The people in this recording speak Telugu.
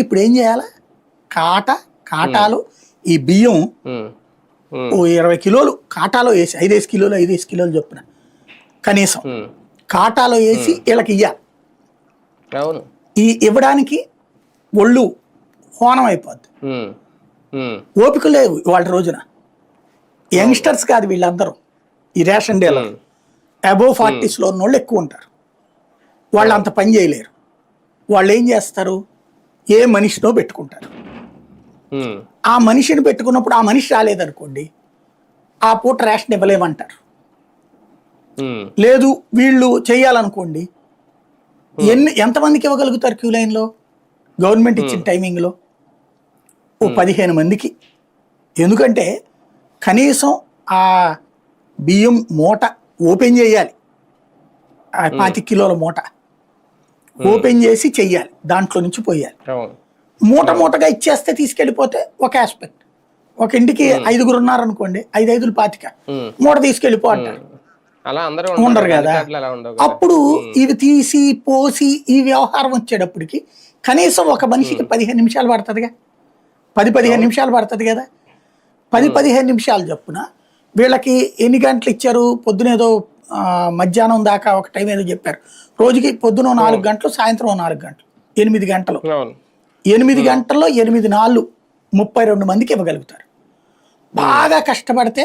ఇప్పుడు ఏం చేయాలి? కాటాలు ఈ బియ్యం ఓ 20 కిలోలు కాటాలో వేసి 5 కిలోలు చొప్పున కనీసం కాటాలో వేసి వీళ్ళకి ఇయ్యాలి. ఈ ఇవ్వడానికి ఒళ్ళు హోనం అయిపోద్ది. ఓపిక లేవు వాళ్ళ రోజున. యంగ్స్టర్స్ కాదు వీళ్ళందరూ, ఈ రేషన్ డీలర్ అబోవ్ 40sలో ఉన్నోళ్ళు ఎక్కువ ఉంటారు. వాళ్ళు అంత పని చేయలేరు. వాళ్ళు ఏం చేస్తారు? ఏ మనిషినో పెట్టుకుంటారు. ఆ మనిషిని పెట్టుకున్నప్పుడు ఆ మనిషి రాలేదనుకోండి, ఆ పూట రేషన్ ఇవ్వలేమంటారు. లేదు వీళ్ళు చెయ్యాలనుకోండి, ఎంతమందికి ఇవ్వగలుగుతారు క్యూ లైన్లో? గవర్నమెంట్ ఇచ్చిన టైమింగ్లో ఓ 15 మందికి. ఎందుకంటే కనీసం ఆ బియ్యం మూట ఓపెన్ చేయాలి. ఆ 25 కిలోల మూట ఓపెన్ చేసి చెయ్యాలి, దాంట్లో నుంచి పోయాలి. మూటగా ఇచ్చేస్తే తీసుకెళ్ళిపోతే ఒక ఆస్పెక్ట్. ఒక ఇంటికి 5గురు ఉన్నారనుకోండి, 5 25 మూట తీసుకెళ్ళిపో అంటారు. ఉండరు కదా. అప్పుడు ఇవి తీసి పోసి ఈ వ్యవహారం వచ్చేటప్పటికి కనీసం ఒక మనిషికి 15 నిమిషాలు పడుతుందిగా, 10-15 నిమిషాలు పడుతుంది కదా. 10-15 నిమిషాలు చొప్పున వీళ్ళకి ఎన్ని గంటలు ఇచ్చారు? పొద్దునేదో మధ్యాహ్నం దాకా ఒక టైం ఏదో చెప్పారు. రోజుకి పొద్దున 4 గంటలు, సాయంత్రం 4 గంటలు, 8 గంటలు. 8 గంటల్లో 8 4 32 మందికి ఇవ్వగలుగుతారు. బాగా కష్టపడితే